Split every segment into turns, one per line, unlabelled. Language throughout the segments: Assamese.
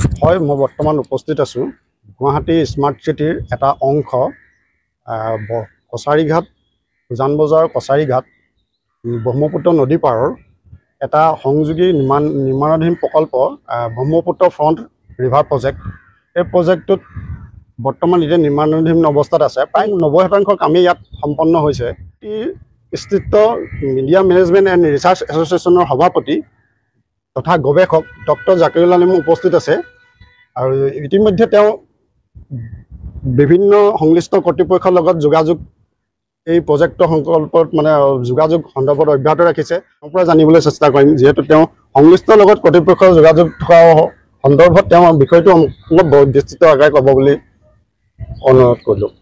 হয়, মই বৰ্তমান উপস্থিত আছোঁ গুৱাহাটী স্মাৰ্ট চিটিৰ এটা অংশ কছাৰীঘাট উজান বজাৰ কছাৰীঘাট ব্ৰহ্মপুত্ৰ নদী পাৰৰ এটা সংযোগী নিৰ্মাণাধীন প্ৰকল্প ব্ৰহ্মপুত্ৰ ফ্ৰণ্ট ৰিভাৰ প্ৰজেক্ট। এই প্ৰজেক্টটোত বৰ্তমান এতিয়া নিৰ্মাণাধীন অৱস্থাত আছে। প্ৰায় 90% কামেই ইয়াত সম্পন্ন হৈছে। স্থিত মিডিয়া মেনেজমেণ্ট এণ্ড ৰিচাৰ্চ এছ'চিয়েশ্যনৰ সভাপতি তথা গৱেষক ডক্টৰ জাকিৰুল আলিম উপস্থিত আছে আৰু ইতিমধ্যে তেওঁ বিভিন্ন সংশ্লিষ্ট কৰ্তৃপক্ষৰ লগত যোগাযোগ এই প্ৰজেক্টৰ সংকল্পত যোগাযোগ সন্দৰ্ভত অব্যাহত ৰাখিছে। তেওঁৰ পৰা জানিবলৈ চেষ্টা কৰিম, যিহেতু তেওঁ সংশ্লিষ্টৰ লগত কৰ্তৃপক্ষৰ যোগাযোগ থকা সন্দৰ্ভত তেওঁ বিষয়টো অলপ বিস্তৃত আকাৰে ক'ব বুলি অনুৰোধ কৰিলোঁ।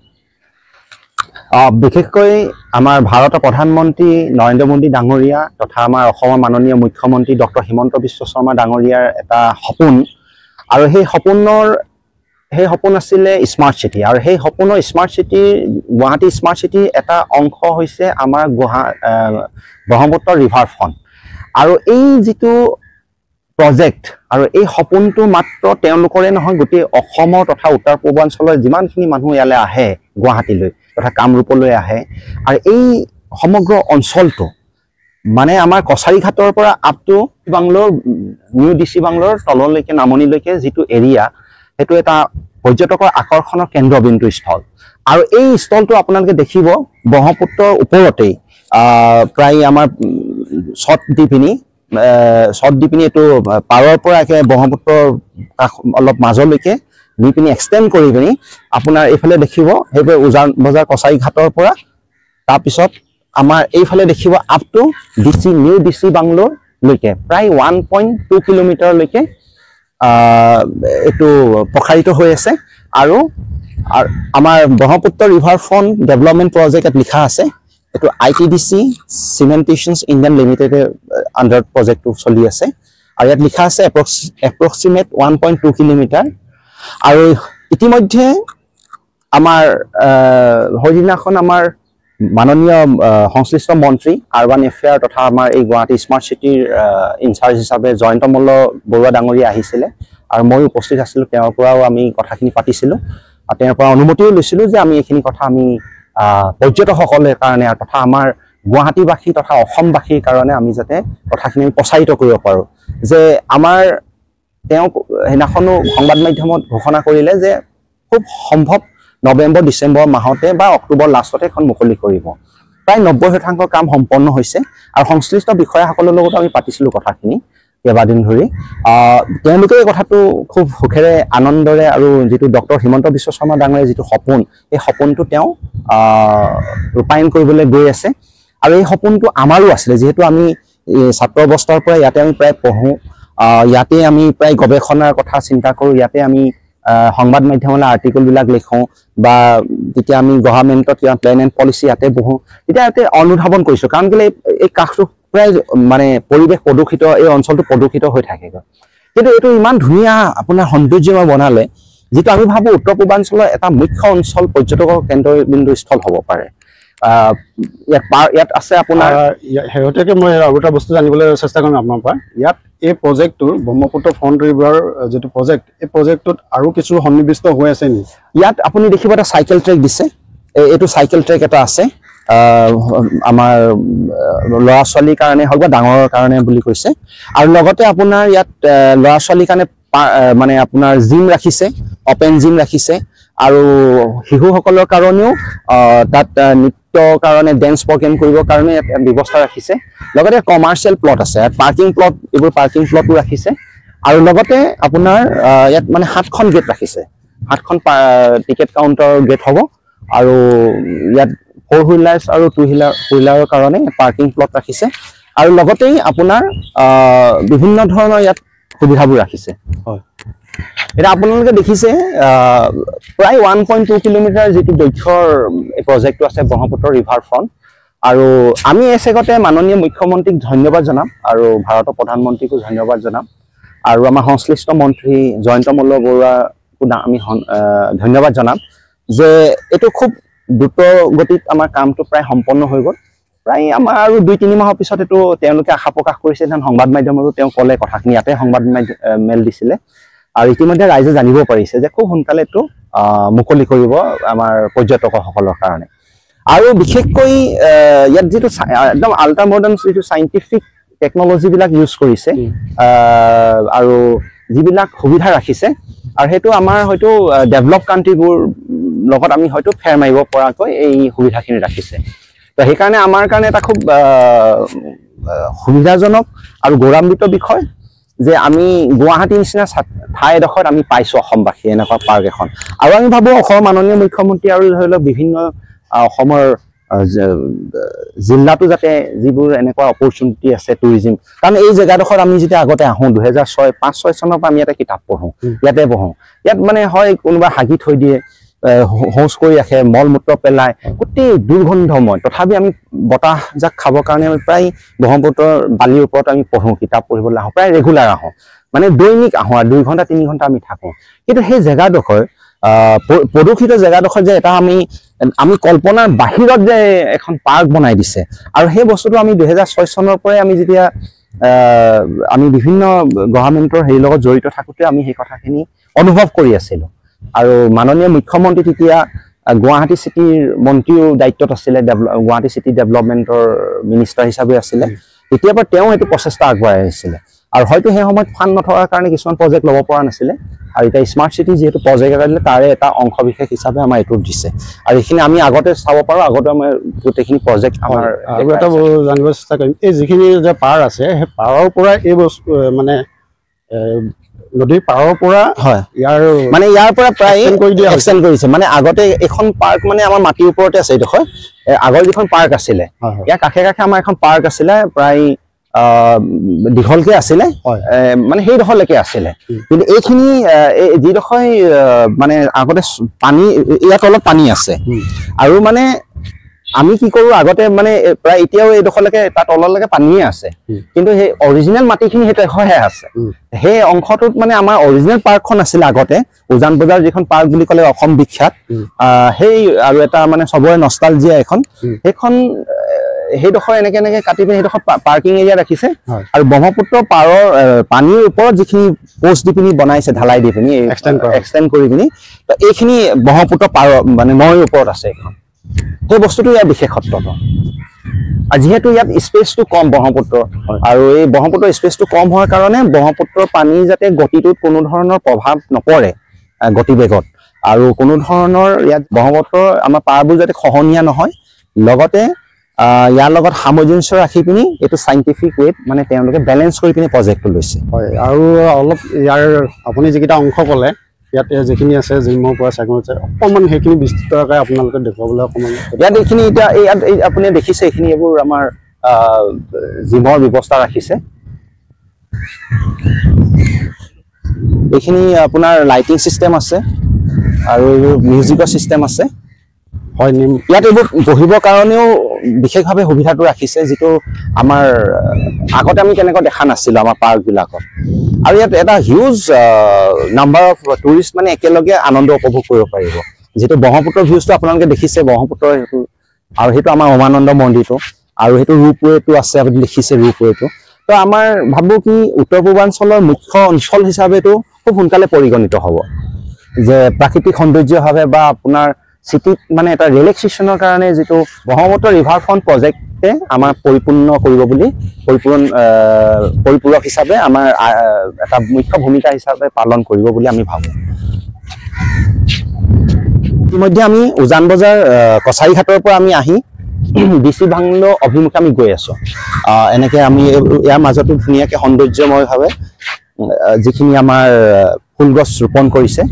বিশেষকৈ আমাৰ ভাৰতৰ প্ৰধানমন্ত্ৰী নৰেন্দ্ৰ মোদী ডাঙৰীয়া তথা আমাৰ অসমৰ মাননীয় মুখ্যমন্ত্ৰী ডক্টৰ হিমন্ত বিশ্ব শৰ্মা ডাঙৰীয়াৰ এটা সপোন, আৰু সেই সপোন আছিলে স্মাৰ্ট চিটি। আৰু সেই সপোনৰ স্মাৰ্ট চিটি গুৱাহাটী স্মাৰ্ট চিটিৰ এটা অংশ হৈছে আমাৰ ব্ৰহ্মপুত্ৰ ৰিভাৰ ফ্ৰণ্ট। আৰু এই যিটো প্ৰজেক্ট আৰু এই সপোনটো মাত্ৰ তেওঁলোকৰে নহয়, গোটেই অসমৰ তথা উত্তৰ পূৰ্বাঞ্চলৰ যিমানখিনি মানুহ ইয়ালৈ আহে গুৱাহাটীলৈ তথা কামৰূপলৈ আহে, আৰু এই সমগ্ৰ অঞ্চলটো মানে আমাৰ কছাৰীঘাটৰ পৰা আপ টু বাংলোৰ নিউ DC বাংলোৰ তললৈকে নামনিলৈকে যিটো এৰিয়া, সেইটো এটা পৰ্যটকৰ আকৰ্ষণৰ কেন্দ্ৰবিন্দু স্থল। আৰু এই স্থলটো আপোনালোকে দেখিব ব্ৰহ্মপুত্ৰৰ ওপৰতেই প্ৰায় আমাৰ চট দি পিনি এইটো পাৰৰ পৰা একেবাৰে ব্ৰহ্মপুত্ৰৰ অলপ মাজলৈকে নি পিনি এক্সটেণ্ড কৰি পিনি আপোনাৰ এইফালে দেখিব সেইবোৰ উজান-বজাৰ কছাৰীঘাটৰ পৰা, তাৰপিছত আমাৰ এইফালে দেখিব আপ টু নিউ DC বাংলোৰলৈকে প্ৰায় 1.2 কিলোমিটাৰলৈকে এইটো প্ৰসাৰিত হৈ আছে। আৰু আমাৰ Brahmaputra river front development project ইয়াত লিখা আছে, এইটো ITDC চিমেণ্টেশ্যনছ ইণ্ডিয়ান লিমিটেডৰ আণ্ডাৰত প্ৰজেক্টটো চলি আছে। আৰু ইয়াত লিখা আছে এপ্ৰক্সিমেট 1.2 কিলোমিটাৰ। আৰু ইতিমধ্যে আমাৰ সেইদিনাখন আমাৰ মাননীয় সংশ্লিষ্ট মন্ত্ৰী আৰবান এফেয়াৰ তথা আমাৰ এই গুৱাহাটী স্মাৰ্ট চিটিৰ ইনচাৰ্জ হিচাপে জয়ন্ত মল্ল বৰুৱা ডাঙৰীয়া আহিছিলে, আৰু মই উপস্থিত আছিলোঁ। তেওঁৰ পৰাও আমি কথাখিনি পাতিছিলোঁ আৰু তেওঁৰ পৰা অনুমতিও লৈছিলোঁ যে আমি এইখিনি কথা আমি পৰ্যটকসকলৰ কাৰণে তথা আমাৰ গুৱাহাটীবাসী তথা অসমবাসীৰ কাৰণে আমি যাতে কথাখিনি প্ৰচাৰিত কৰিব পাৰোঁ। যে আমাৰ তেওঁ সেইদিনাখনো সংবাদ মাধ্যমত ঘোষণা কৰিলে যে খুব সম্ভৱ নৱেম্বৰ ডিচেম্বৰ মাহতে বা অক্টোবৰ লাষ্টতে এখন মুকলি কৰিব। প্ৰায় 90% কাম সম্পন্ন হৈছে, আৰু সংশ্লিষ্ট বিষয়াসকলৰ লগতো আমি পাতিছিলোঁ কথাখিনি কেইবাদিন ধৰি। তেওঁলোকে এই কথাটো খুব সুখেৰে আনন্দৰে, আৰু যিটো ডক্টৰ হিমন্ত বিশ্ব শৰ্মা ডাঙৰীয়াৰ যিটো সপোন, এই সপোনটো তেওঁ ৰূপায়ণ কৰিবলৈ গৈ আছে। আৰু এই সপোনটো আমাৰো আছিলে, যিহেতু আমি ছাত্ৰ অৱস্থাৰ পৰা ইয়াতে আমি প্ৰায় পঢ়োঁ, ইয়াতে আমি প্ৰায় গৱেষণাৰ কথা চিন্তা কৰোঁ, ইয়াতে আমি সংবাদ মাধ্যমলৈ আৰ্টিকলবিলাক লিখোঁ, বা যেতিয়া আমি গভৰ্ণমেণ্টত প্লেন এণ্ড পলিচি ইয়াতে বহোঁ, তেতিয়া ইয়াতে অনুধাৱন কৰিছোঁ। কাৰণ কেলৈ এই কাষটো প্ৰায় পৰিৱেশ প্ৰদূষিত, এই অঞ্চলটো প্ৰদূষিত হৈ থাকে। কিন্তু এইটো ইমান ধুনীয়া আপোনাৰ সৌন্দৰ্যময় বনালে, যিটো আমি ভাবোঁ উত্তৰ পূৰ্বাঞ্চলৰ এটা মুখ্য অঞ্চল পৰ্যটকৰ কেন্দ্ৰবিন্দু স্থল হ'ব পাৰে। ইয়াত আছে আপোনাৰ
শেহতীয়াকৈ মই আৰু এটা বস্তু জানিবলৈ চেষ্টা কৰিম আপোনাৰ পৰা। ইয়াত এই প্ৰজেক্টটোৰ ব্ৰহ্মপুত্ৰ ফ্ৰণ্ট ৰিভাৰ যিটো প্ৰজেক্ট, এই প্ৰজেক্টটোত আৰু কিছু সন্নিৱিষ্ট হৈ আছে নেকি?
ইয়াত আপুনি দেখিব এটা চাইকেল ট্ৰেক দিছে। এইটো চাইকেল ট্ৰেক এটা আছে আমাৰ ল'ৰা ছোৱালীৰ কাৰণে হওক বা ডাঙৰৰ কাৰণে বুলি কৈছে। আৰু লগতে আপোনাৰ ইয়াত ল'ৰা ছোৱালীৰ কাৰণে মানে আপোনাৰ জিম ৰাখিছে, অপেন জিম ৰাখিছে, আৰু শিশুসকলৰ কাৰণেও তাত নৃত্যৰ কাৰণে ডেন্স প্ৰগ্ৰেম কৰিবৰ কাৰণে ইয়াত ব্যৱস্থা ৰাখিছে। লগতে কমাৰ্চিয়েল প্লট আছে, ইয়াত পাৰ্কিং প্লট, এইবোৰ পাৰ্কিং প্লটো ৰাখিছে। আৰু লগতে আপোনাৰ ইয়াত 7খন গেট ৰাখিছে, 7খন টিকেট কাউণ্টাৰ গেট হ'ব। আৰু ইয়াত 4 হুইলাৰ্ছ আৰু 2 হুইলাৰৰ কাৰণে পাৰ্কিং প্লট ৰাখিছে। আৰু লগতেই আপোনাৰ বিভিন্ন ধৰণৰ ইয়াত সুবিধাবোৰ ৰাখিছে।
হয়,
এতিয়া আপোনালোকে দেখিছে প্ৰায় 1.2 কিলোমিটাৰ যিটো দৈৰ্ঘ্যৰ এই প্ৰজেক্টটো আছে ব্ৰহ্মপুত্ৰ ৰিভাৰ ফ্ৰণ্ট। আৰু আমি এই চেগতে মাননীয় মুখ্যমন্ত্ৰীক ধন্যবাদ জনাম, আৰু ভাৰতৰ প্ৰধানমন্ত্ৰীকো ধন্যবাদ জনাম, আৰু আমাৰ সংশ্লিষ্ট মন্ত্ৰী জয়ন্ত মল্ল বৰুৱাকো আমি ধন্যবাদ জনাম যে এইটো খুব দ্ৰুত গতিত আমাৰ কামটো প্ৰায় সম্পন্ন হৈ গ'ল। প্ৰায় আমাৰ আৰু 2-3 মাহৰ পিছত এইটো তেওঁলোকে আশা প্ৰকাশ কৰিছে, সংবাদ মাধ্যমতো তেওঁ ক'লে কথাখিনি, ইয়াতে সংবাদ মেল দিছিলে আৰু ইতিমধ্যে ৰাইজে জানিব পাৰিছে যে খুব সোনকালে এইটো মুকলি কৰিব আমাৰ পৰ্যটকসকলৰ কাৰণে। আৰু বিশেষকৈ ইয়াত যিটো একদম আল্ট্ৰা মডাৰ্ণ যিটো চাইণ্টিফিক টেকনলজিবিলাক ইউজ কৰিছে আৰু যিবিলাক সুবিধা ৰাখিছে, আৰু সেইটো আমাৰ হয়তো ডেভেলপ কাণ্ট্ৰিবোৰ লগত আমি হয়তো ফেৰ মাৰিব পৰাকৈ এই সুবিধাখিনি ৰাখিছে। তো সেইকাৰণে আমাৰ কাৰণে এটা খুব সুবিধাজনক আৰু গৌৰৱান্বিত বিষয় যে আমি গুৱাহাটী নিচিনা ঠাই এডোখৰত আমি পাইছোঁ অসমবাসী এনেকুৱা পাৰ্ক এখন। আৰু আমি ভাবোঁ অসমৰ মাননীয় মুখ্যমন্ত্ৰী আৰু ধৰি লওক বিভিন্ন অসমৰ জিলাতো যাতে যিবোৰ এনেকুৱা অপৰচুনিটি আছে টুৰিজিম, কাৰণ এই জেগাডোখৰত আমি যেতিয়া আগতে আহোঁ 2005-6 চনৰ পৰা আমি ইয়াতে কিতাপ পঢ়োঁ, ইয়াতে পঢ়োঁ। ইয়াত মানে হয় কোনোবা হাগি থৈ দিয়ে, শৌচ কৰি ৰাখে, মল মূত্ৰ পেলায়, গোটেই দুৰ্গন্ধময়। তথাপি আমি বতাহ যাক খাবৰ কাৰণে আমি প্ৰায় ব্ৰহ্মপুত্ৰৰ বালিৰ ওপৰত আমি পঢ়োঁ, কিতাপ পঢ়িবলৈ আহোঁ, প্ৰায় ৰেগুলাৰ আহোঁ, মানে দৈনিক আহোঁ আৰু 2 ঘণ্টা 3 ঘণ্টা আমি থাকোঁ। কিন্তু সেই জেগাডোখৰ প্ৰদূষিত জেগাডোখৰ যে এটা আমি কল্পনাৰ বাহিৰত যে এখন পাৰ্ক বনাই দিছে, আৰু সেই বস্তুটো আমি 2006 চনৰ পৰাই আমি যেতিয়া আমি বিভিন্ন গভৰ্ণমেণ্টৰ হেৰিৰ লগত জড়িত থাকোঁতে আমি সেই কথাখিনি অনুভৱ কৰি আছিলোঁ। আৰু মাননীয় মুখ্যমন্ত্ৰী তেতিয়া গুৱাহাটী চিটিৰ মন্ত্ৰীও দায়িত্বত আছিলে, গুৱাহাটী চিটি ডেভেলপমেণ্টৰ মিনিষ্টাৰ হিচাপে আছিলে। তেতিয়াৰ পৰা তেওঁ এইটো প্ৰচেষ্টা আগবঢ়াই আহিছিলে, আৰু হয়তো সেই সময়ত ফাণ্ড নথকাৰ কাৰণে কিছুমান প্ৰজেক্ট ল'ব পৰা নাছিলে। আৰু এতিয়া স্মাৰ্ট চিটি যিহেতু প্ৰজেক্ট এটা দিলে, তাৰে এটা অংশ বিশেষ হিচাপে আমাৰ এইটোত দিছে। আৰু এইখিনি আমি আগতে চাব পাৰোঁ, আগতে আমাৰ গোটেইখিনি প্ৰজেক্ট আমাৰ
আৰু এটা জানিব চেষ্টা কৰিম, এই যিখিনি যে পাৰ আছে সেই পাৰৰ পৰা এই বস্তু মানে নদীৰ পাৰৰ পৰা
ইয়াৰ পৰা প্ৰায় এক্সটেণ্ড কৰিছে। মানে আগতে এখন পাৰ্ক মানে আমাৰ মাটিৰ ওপৰতে আছে, এইডোখৰ আগৰ যিখন পাৰ্ক আছিলে ইয়াৰ কাষে কাষে আমাৰ এখন পাৰ্ক আছিলে, প্ৰায় দীঘলকে আছিলে, মানে সেইডোখৰলৈকে আছিলে। কিন্তু এইখিনি যিডোখৰ মানে আগতে পানী, ইয়াত অলপ পানী আছে, আৰু মানে আমি কি কৰোঁ আগতে মানে প্ৰায় এতিয়াও এইডোখৰলৈকে তাত তললৈকে পানীয়ে আছে, কিন্তু সেই অৰিজিনেল মাটিখিনি সেইটো এশহে আছে। সেই অংশটোত মানে আমাৰ অৰিজিনেল পাৰ্কখন আছিলে আগতে, উজান বজাৰ যিখন পাৰ্ক বুলি ক'লে অসম বিখ্যাত, সেই আৰু এটা মানে চবৰে নষ্টালজিয়া এখন, সেইডোখৰ এনেকে কাটি পিনি সেইডোখৰ পাৰ্কিং এৰিয়া ৰাখিছে। আৰু ব্ৰহ্মপুত্ৰ পাৰৰ পানীৰ ওপৰত যিখিনি পোষ্ট দি পিনি বনাইছে, ঢালাই দি পিনি এক্সটেণ্ড কৰি পিনি, তো এইখিনি ব্ৰহ্মপুত্ৰ পাৰৰ মানে নৈৰ ওপৰত আছে এইখন। সেই বস্তুটো ইয়াৰ বিশেষত্বটো। আৰু যিহেতু ইয়াত স্পেচটো কম ব্ৰহ্মপুত্ৰৰ, আৰু এই ব্ৰহ্মপুত্ৰৰ স্পেচটো কম হোৱাৰ কাৰণে ব্ৰহ্মপুত্ৰৰ পানী যাতে গতিটোত কোনো ধৰণৰ প্ৰভাৱ নপৰে, গতিবেগত, আৰু কোনো ধৰণৰ ইয়াত ব্ৰহ্মপুত্ৰৰ আমাৰ পাৰবোৰ যাতে খহনীয়া নহয়, লগতে ইয়াৰ লগত সামঞ্জস্য ৰাখি পিনি এইটো চাইণ্টিফিক ৱেত মানে তেওঁলোকে বেলেঞ্চ কৰি পিনি প্ৰজেক্টটো লৈছে।
হয়, আৰু অলপ ইয়াৰ আপুনি যিকেইটা অংশ ক'লে ইয়াত যিখিনি আছে জিমৰ পৰা চাইকেল অকণমান সেইখিনি বিস্তৃতভাৱে আপোনালোকে দেখুৱাবলৈ অকণমান
ইয়াত এইখিনি এতিয়া ইয়াত আপুনি দেখিছে এইখিনি এইবোৰ আমাৰ জিমৰ ব্যৱস্থা ৰাখিছে। এইখিনি আপোনাৰ লাইটিং চিষ্টেম আছে আৰু এইবোৰ মিউজিকৰ চিষ্টেম আছে। হয়, ইয়াত এইবোৰ বহিবৰ কাৰণেও বিশেষভাৱে সুবিধাটো ৰাখিছে, যিটো আমাৰ আগতে আমি তেনেকুৱা দেখা নাছিলোঁ আমাৰ পাৰ্কবিলাকত। আৰু ইয়াত এটা হিউজ নাম্বাৰ অফ টুৰিষ্ট মানে একেলগে আনন্দ উপভোগ কৰিব পাৰিব। যিহেতু ব্ৰহ্মপুত্ৰৰ ভিউজটো আপোনালোকে দেখিছে, ব্ৰহ্মপুত্ৰৰ সেইটো, আৰু সেইটো আমাৰ উমানন্দ মন্দিৰটো, আৰু সেইটো ৰূপৱেটো আছে, আপুনি দেখিছে ৰূপৱেটো। তো আমাৰ ভাবোঁ কি উত্তৰ পূৰ্বাঞ্চলৰ মুখ্য অঞ্চল হিচাপেতো খুব সোনকালে পৰিগণিত হ'ব, যে প্ৰাকৃতিক সৌন্দৰ্যভাৱে বা আপোনাৰ চিটিত মানে এটা ৰিলেক্সেশ্যনৰ কাৰণে যিটো ব্ৰহ্মপুত্ৰ ৰিভাৰ ফ্ৰণ্ট প্ৰজেক্টে আমাৰ পৰিপূৰ্ণ কৰিব বুলি, পৰিপূৰক হিচাপে আমাৰ এটা মুখ্য ভূমিকা হিচাপে পালন কৰিব বুলি আমি ভাবোঁ। ইতিমধ্যে আমি উজান বজাৰ কছাৰীঘাটৰ পৰা আমি আহি ডিচি বাংলো অভিমুখে আমি গৈ আছোঁ। এনেকৈ আমি ইয়াৰ মাজতো ধুনীয়াকৈ সৌন্দৰ্যময়ভাৱে যিখিনি আমাৰ ফুলগছ ৰোপণ কৰিছে,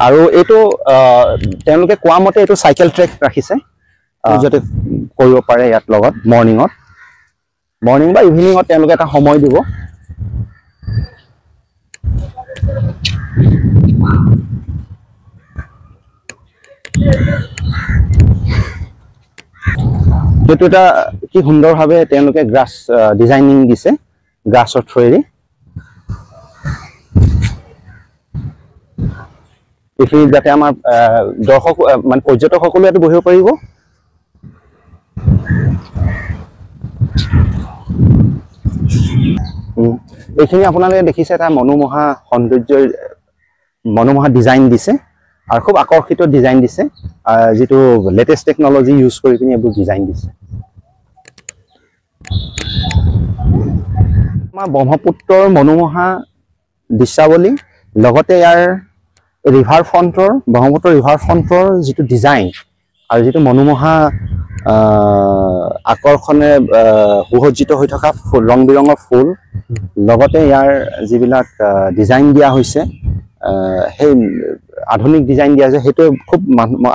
আৰু এইটো তেওঁলোকে কোৱা মতে এইটো চাইকেল ট্ৰেক ৰাখিছে, যাতে কৰিব পাৰে ইয়াত লগত মৰ্ণিং বা ইভিনিঙত তেওঁলোকে এটা সময় দিব। সেইটো এটা কি সুন্দৰভাৱে তেওঁলোকে গ্ৰাছ ডিজাইনিং দিছে, গ্ৰাছৰ থ্ৰুৱেদি। এইখিনি যাতে আমাৰ দৰ্শক মানে পৰ্যটকসকলে ইয়াতে বহিব পাৰিব। এইখিনি আপোনালোকে দেখিছে এটা মনোমোহা সৌন্দৰ্যৰ মনোমোহা ডিজাইন দিছে আৰু খুব আকৰ্ষিত ডিজাইন দিছে যেটো লেটেষ্ট টেকনলজি ইউজ কৰি পিনি এইবোৰ ডিজাইন দিছে আমাৰ ব্ৰহ্মপুত্ৰৰ মনোমোহা দৃশ্যাৱলী লগতে ইয়াৰ ৰিভাৰ ফ্ৰণ্টৰ ব্ৰহ্মপুত্ৰ ৰিভাৰ ফ্ৰণ্টৰ যেটো ডিজাইন আৰু যেটো মনোমোহা আকৰ্ষণে সুসজ্জিত হৈ থকা ৰং বিৰঙৰ ফুল লগতে ইয়াৰ যিবিলাক ডিজাইন দিয়া হৈছে সেই আধুনিক ডিজাইন দিয়া আছে হেতু খুব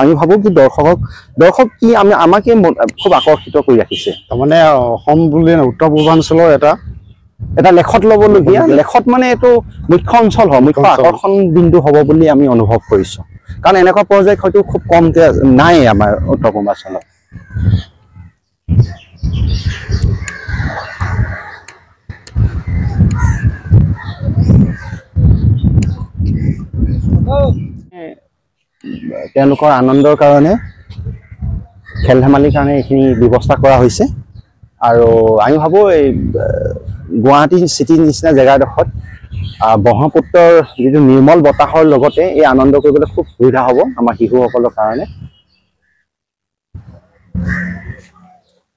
আমি ভাবো কি দৰ্শক কি আমাকে খুব আকৰ্ষিত কৰি ৰাখিছে
মানে অসম বুলি উত্তৰ পূৰ্বাঞ্চলৰ এটা
লেখত ল'বলগীয়া লেখত মানে এইটো মুখ্য অঞ্চল হয় মুখ্য আকৰ্ষণ বিন্দু হ'ব বুলি আমি অনুভৱ কৰিছো কাৰণ এনেকুৱা প্ৰজেক্ট হয়তো খুব কমকে নাই আমাৰ উত্তৰ পূৰ্বাঞ্চলত তেওঁলোকৰ আনন্দৰ কাৰণে খেল ধেমালিৰ কাৰণে এইখিনি ব্যৱস্থা কৰা হৈছে আৰু আমি ভাবো এই গুৱাহাটী চিটিৰ নিচিনা জেগাডোখৰত ব্ৰহ্মপুত্ৰৰ যিটো নিৰ্মল বতাহৰ লগতে এই আনন্দ কৰিবলৈ খুব সুবিধা হ'ব আমাৰ শিশুসকলৰ কাৰণে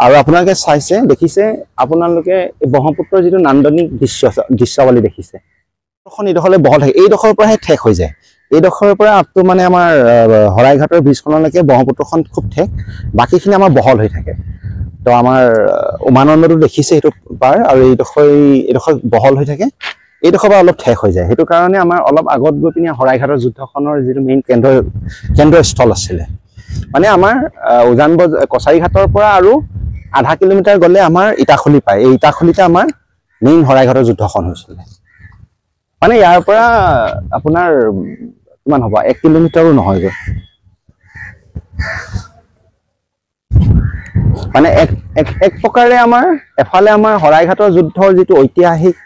আৰু আপোনালোকে চাইছে দেখিছে আপোনালোকে ব্ৰহ্মপুত্ৰৰ যিটো নান্দনিক দৃশ্যাৱলী দেখিছে এখন এইডোখৰলৈ বহল থাকে এইডোখৰৰ পৰাহে ঠেক হৈ যায় এইডোখৰৰ পৰা আপটো মানে আমাৰ হৰাইঘাটৰ ব্ৰিজখনলৈকে ব্ৰহ্মপুত্ৰখন খুব ঠেক বাকীখিনি আমাৰ বহল হৈ থাকে তো আমাৰ উমানন্দটো দেখিছে এইটো পাৰ আৰু এইডোখৰ বহল হৈ থাকে এইডোখৰ পৰা অলপ ঠেক হৈ যায় সেইটো কাৰণে আমাৰ অলপ আগত গৈ পিনি হৰাইঘাটৰ যুদ্ধখনৰ যিটো মেইন কেন্দ্ৰস্থল আছিলে মানে আমাৰ উজান বজাৰ কছাৰীঘাটৰ পৰা আৰু আধা কিলোমিটাৰ গ'লে আমাৰ ইটাখুলি পায় এই ইটাখুলিতে আমাৰ মেইন হৰাইঘাটৰ যুদ্ধখন হৈছিল মানে ইয়াৰ পৰা আপোনাৰ কিমান হ'ব 1 কিলোমিটাৰো নহয়গৈ মানে এক প্ৰকাৰে আমাৰ এফালে আমাৰ হৰাইঘাটৰ যুদ্ধৰ যিটো ঐতিহাসিক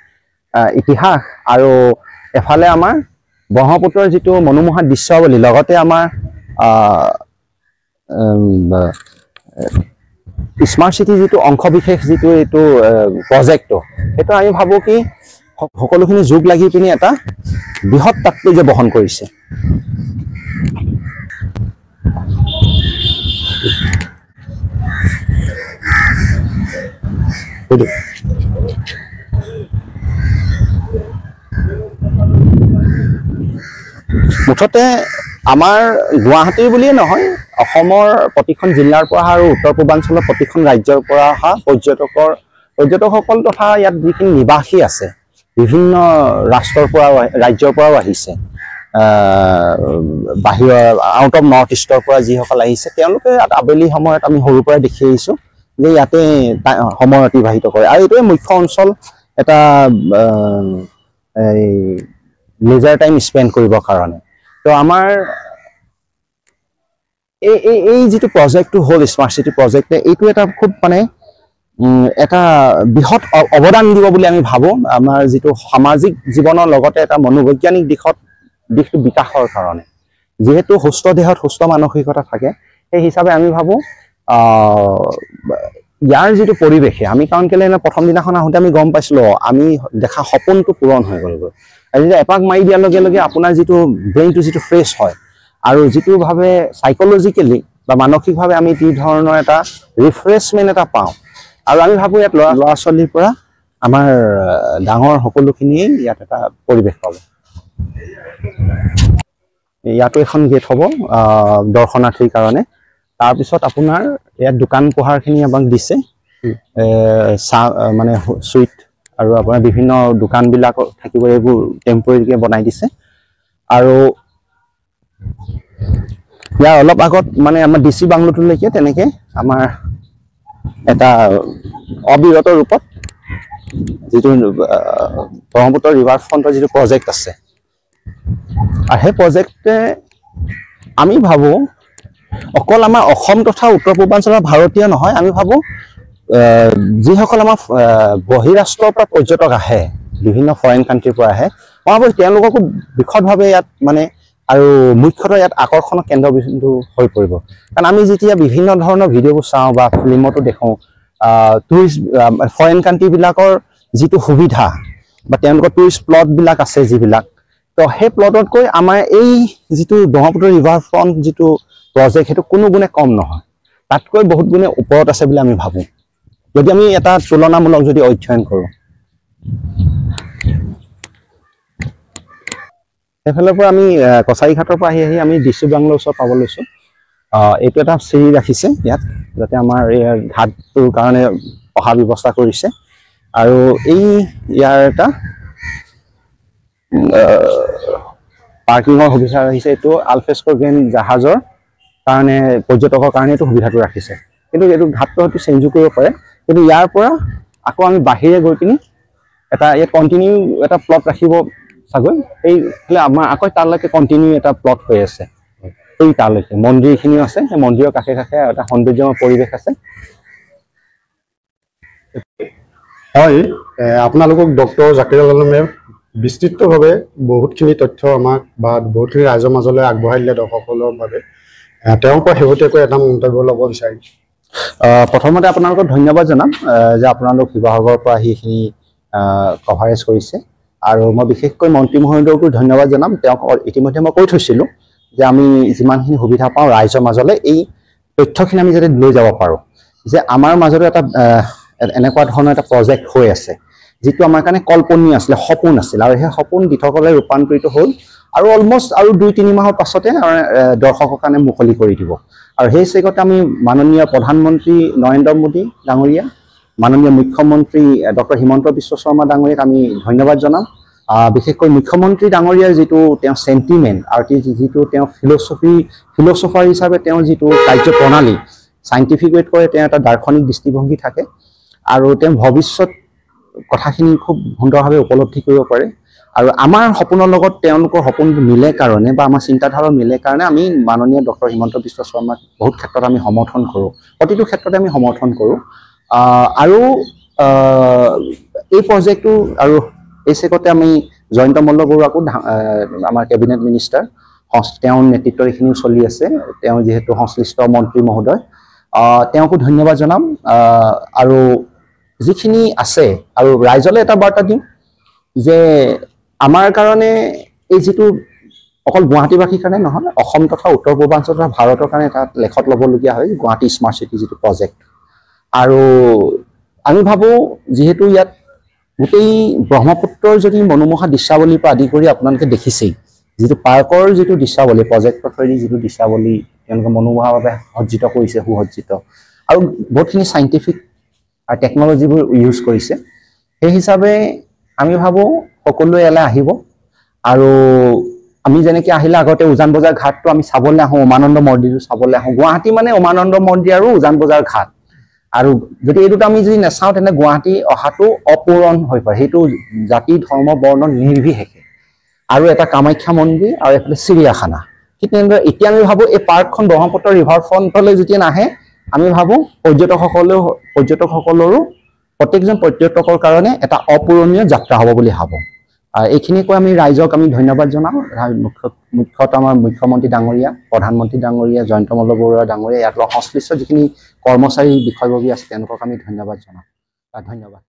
ইতিহাস আৰু এফালে আমাৰ ব্ৰহ্মপুত্ৰৰ যিটো মনোমোহা দৃশ্যাৱলী লগতে আমাৰ স্মাৰ্ট চিটি যিটো অংশ বিশেষ যিটো এইটো প্ৰজেক্টটো সেইটো আমি ভাবো কি সকলোখিনি যোগ লাগি পিনি এটা বৃহৎ তাৎপৰ্য বহন কৰিছে মুঠতে আমাৰ গুৱাহাটীৰ বুলিয়ে নহয় অসমৰ প্ৰতিখন জিলাৰ পৰা আৰু উত্তৰ পূৰ্বাঞ্চলৰ প্ৰতিখন ৰাজ্যৰ পৰা অহা পৰ্যটকসকল তথা ইয়াত যিখিনি নিবাসী আছে বিভিন্ন ৰাষ্ট্ৰৰ পৰা ৰাজ্যৰ পৰাও আহিছে বাহিৰৰ আউট অফ নৰ্থ ইষ্টৰ পৰা যিসকল আহিছে তেওঁলোকে আবেলি সময়ত আমি সৰুৰ পৰাই দেখি আহিছো যে ইয়াতে সময় অতিবাহিত কৰে আৰু এইটোৱে মুখ্য অঞ্চল এটা লেজাৰ টাইম স্পেণ্ড কৰিবৰ কাৰণে তো আমাৰ এই যিটো প্ৰজেক্টটো হ'ল স্মাৰ্ট চিটি প্ৰজেক্টে এইটো এটা খুব মানে এটা বৃহৎ অৱদান দিব বুলি আমি ভাবো আমাৰ যিটো সামাজিক জীৱনৰ লগতে এটা মনোবৈজ্ঞানিক দিশটো বিকাশৰ কাৰণে যেহেতু সুস্থ দেহত সুস্থ মানসিকতা থাকে সেই হিচাপে আমি ভাবো ইয়াৰ যিটো পৰিৱেশে আমি কাৰণ কেলে প্ৰথম দিনাখন আহোঁতে আমি গম পাইছিলো আমি দেখা সপোনটো পূৰণ হৈ গ'লগৈ আৰু যেতিয়া এপাক মাৰি দিয়াৰ লগে লগে আপোনাৰ যিটো ব্ৰেইনটো যিটো ফ্ৰেছ হয় আৰু যিটো ভাৱে সাইকোলজিকেলি বা মানসিকভাৱে আমি এই ধৰণৰ এটা ৰিফ্ৰেছমেণ্ট এটা পাওঁ আৰু আমি ভাবো ইয়াত ল'ৰা ছোৱালীৰ পৰা আমাৰ ডাঙৰ সকলোখিনিয়ে ইয়াত এটা পৰিৱেশ পাব ইয়াতো এখন গেট হ'ব দৰ্শনাৰ্থীৰ কাৰণে তাৰপিছত আপোনাৰ ইয়াত দোকান পোহাৰখিনি আমাক দিছে মানে সুইট আৰু আপোনাৰ বিভিন্ন দোকানবিলাক থাকিব এইবোৰ টেম্পৰেৰীকে বনাই দিছে আৰু ইয়াৰ অলপ আগত মানে আমাৰ ডিচি বাংলোটোলৈকে তেনেকে আমাৰ এটা অবিৰত ৰূপত যিটো ব্ৰহ্মপুত্ৰ ৰিভাৰ ফ্ৰণ্টৰ যিটো প্ৰজেক্ট আছে আৰু সেই প্ৰজেক্টে আমি ভাবো অকল আমাৰ অসম তথা উত্তৰ পূৰ্বাঞ্চলৰ ভাৰতীয় নহয় আমি ভাবো যিসকল আমাৰ বহিৰাষ্ট্ৰৰ পৰা পৰ্যটক আহে বিভিন্ন ফৰেইন কাণ্ট্ৰিৰ পৰা আহে মই ভাবো তেওঁলোককো বিশদভাৱে ইয়াত মানে আৰু মুখ্যতঃ ইয়াত আকৰ্ষণৰ কেন্দ্ৰবিন্দু হৈ পৰিব কাৰণ আমি যেতিয়া বিভিন্ন ধৰণৰ ভিডিঅ'বোৰ চাওঁ বা ফিল্মতো দেখোঁ টুৰিষ্ট ফৰেইন কাণ্ট্ৰিবিলাকৰ যিটো সুবিধা বা তেওঁলোকৰ টুৰিষ্ট প্লটবিলাক আছে যিবিলাক, তো সেই প্লটতকৈ আমাৰ এই যিটো ব্ৰহ্মপুত্ৰ ৰিভাৰ ফ্ৰণ্ট যিটো প্ৰজেক্ট সেইটো কোনো গুণে কম নহয়, তাতকৈ বহুত গুণে ওপৰত আছে বুলি আমি ভাবোঁ, যদি আমি এটা তুলনামূলক যদি অধ্যয়ন কৰোঁ। সেইফালৰ পৰা আমি কছাৰীঘাটৰ পৰা আহি আমি ডিষ্ট্ৰিক্ট বাংলোৰ ওচৰত পাব লৈছোঁ। এইটো এটা চিৰি ৰাখিছে ইয়াত, যাতে আমাৰ এই ঘাটটোৰ কাৰণে অহা ব্যৱস্থা কৰিছে, আৰু এই ইয়াৰ এটা পাৰ্কিঙৰ সুবিধা ৰাখিছে। এইটো আলফ্ৰেস্কো গ্ৰেণ্ড জাহাজৰ কাৰণে পৰ্যটকৰ কাৰণে এইটো সুবিধাটো ৰাখিছে, কিন্তু এইটো ঘাটটো হয়তো চেঞ্জো কৰিব পাৰে। কিন্তু ইয়াৰ পৰা আকৌ আমি বাহিৰে গৈ পিনি এটা ইয়াত কণ্টিনিউ এটা প্লট ৰাখিব চাগৈ, সেইফালে আমাৰ আকৌ তালৈকে কণ্টিনিউ এটা প্লট হৈ আছে, এই তালৈকে মন্দিৰখিনিও আছে, সেই মন্দিৰৰ কাষে কাষে এটা সৌন্দৰ্যময় পৰিৱেশ আছে।
হয়, আপোনালোকক ডক্টৰ জাকিৰ আলমে বিস্তৃতভাৱে বহুতখিনি তথ্য আমাক বা বহুতখিনি ৰাইজৰ মাজলৈ আগবঢ়াই দিলে দৰ্শকসকলৰ বাবে। তেওঁৰ পৰা শেহতীয়াকৈ এটা মন্তব্য ল'ব বিচাৰিম।
প্ৰথমতে আপোনালোকক ধন্যবাদ জনাম যে আপোনালোক শিৱসাগৰৰ পৰা আহি এইখিনি কভাৰেজ কৰিছে, আৰু মই বিশেষকৈ মন্ত্ৰী মহোদয়কো ধন্যবাদ জনাম। তেওঁক ইতিমধ্যে মই কৈ থৈছিলোঁ যে আমি যিমানখিনি সুবিধা পাওঁ ৰাইজৰ মাজলৈ এই তথ্যখিনি আমি যাতে লৈ যাব পাৰোঁ, যে আমাৰ মাজতো এটা এনেকুৱা ধৰণৰ এটা প্ৰজেক্ট হৈ আছে যিটো আমাৰ কাৰণে কল্পনীয় আছিলে, সপোন আছিল, আৰু সেই সপোন দিঠকলৈ ৰূপান্তৰিত হ'ল, আৰু অলমষ্ট আৰু 2-3 মাহৰ পাছতে দৰ্শকৰ কাৰণে মুকলি কৰি দিব। আৰু সেই চেগতে আমি মাননীয় প্ৰধানমন্ত্ৰী নৰেন্দ্ৰ মোদী ডাঙৰীয়া, মাননীয় মুখ্যমন্ত্ৰী ডক্টৰ হিমন্ত বিশ্ব শৰ্মা ডাঙৰীয়াক আমি ধন্যবাদ জনাম। বিশেষকৈ মুখ্যমন্ত্ৰী ডাঙৰীয়াৰ যিটো তেওঁ চেণ্টিমেণ্ট আৰু যিটো তেওঁ ফিলচফাৰ হিচাপে তেওঁৰ যিটো কাৰ্যপ্ৰণালী, চাইণ্টিফিক ৱেত কৰে, তেওঁ এটা দাৰ্শনিক দৃষ্টিভংগী থাকে, আৰু তেওঁ ভৱিষ্যত কথাখিনি খুব সুন্দৰভাৱে উপলব্ধি কৰিব পাৰে। আৰু আমাৰ সপোনৰ লগত তেওঁলোকৰ সপোনবোৰ মিলে কাৰণে বা আমাৰ চিন্তাধাৰা মিলে কাৰণে আমি মাননীয় ডক্টৰ হিমন্ত বিশ্ব শৰ্মাক বহুত ক্ষেত্ৰত আমি সমৰ্থন কৰোঁ, প্ৰতিটো ক্ষেত্ৰতে আমি সমৰ্থন কৰোঁ। আৰু এই প্ৰজেক্টটো আৰু এই চেগতে আমি জয়ন্ত মল্ল বৰুৱাকো, আমাৰ কেবিনেট মিনিষ্টাৰ, তেওঁৰ নেতৃত্বত এইখিনিও চলি আছে, তেওঁ যিহেতু সংশ্লিষ্ট মন্ত্ৰী মহোদয়, তেওঁকো ধন্যবাদ জনাম। আৰু যিখিনি আছে, আৰু ৰাইজলৈ এটা বাৰ্তা দিওঁ যে আমাৰ কাৰণে এই যিটো অকল গুৱাহাটীবাসীৰ কাৰণে নহয়, অসম তথা উত্তৰ পূৰ্বাঞ্চল তথা ভাৰতৰ কাৰণে এটা লেখত ল'বলগীয়া হয় গুৱাহাটী স্মাৰ্ট চিটি যিটো প্ৰজেক্ট। আৰু আমি ভাবোঁ যিহেতু ইয়াত গোটেই ব্ৰহ্মপুত্ৰৰ যদি মনোমোহা দৃশ্যাৱলীৰ পৰা আদি কৰি আপোনালোকে দেখিছেই, যিটো পাৰ্কৰ যিটো দৃশ্যাৱলী, প্ৰজেক্টৰ থ্ৰুদি যিটো দৃশ্যাৱলী তেওঁলোকে মনোমোহাভাৱে সজ্জিত কৰিছে, সুসজ্জিত, আৰু বহুতখিনি চাইণ্টিফিক আৰু টেকন'লজিবোৰ ইউজ কৰিছে, সেই হিচাপে আমি ভাবোঁ সকলোৱে ইয়ালৈ আহিব। আৰু আমি যেনেকৈ আহিলে আগতে উজান বজাৰ ঘাটটো আমি চাবলৈ আহোঁ, উমানন্দ মন্দিৰটো চাবলৈ আহোঁ, গুৱাহাটী মানে উমানন্দ মন্দিৰ আৰু উজান বজাৰ ঘাট, আৰু যদি এই দুটা আমি যদি নাচাওঁ তেন্তে গুৱাহাটী অহাটো অপূৰণ হৈ পৰে, সেইটো জাতি ধৰ্ম বৰ্ণ নিৰ্বিশেষে। আৰু এটা কামাখ্যা মন্দিৰ আৰু এইফালে চিৰিয়াখানা, ঠিক তেনেদৰে এতিয়া আমি ভাবোঁ এই পাৰ্কখন ব্ৰহ্মপুত্ৰ ৰিভাৰ ফ্ৰণ্টলৈ যেতিয়া নাহে, আমি ভাবোঁ পৰ্যটকসকলৰো প্ৰত্যেকজন পৰ্যটকৰ কাৰণে এটা অপূৰণীয় যাত্ৰা হ'ব বুলি ভাবোঁ। এইখিনি কৈ আমি ৰাইজক আমি ধন্যবাদ জনাওঁ, মুখ্যতঃ আমাৰ মুখ্যমন্ত্ৰী ডাঙৰীয়া, প্ৰধানমন্ত্ৰী ডাঙৰীয়া, জয়ন্ত মল্ল বৰুৱা ডাঙৰীয়া, ইয়াত সংশ্লিষ্ট যিখিনি কৰ্মচাৰী বিষয়ববী আছে তেওঁলোকক আমি ধন্যবাদ জনাওঁ। ধন্যবাদ।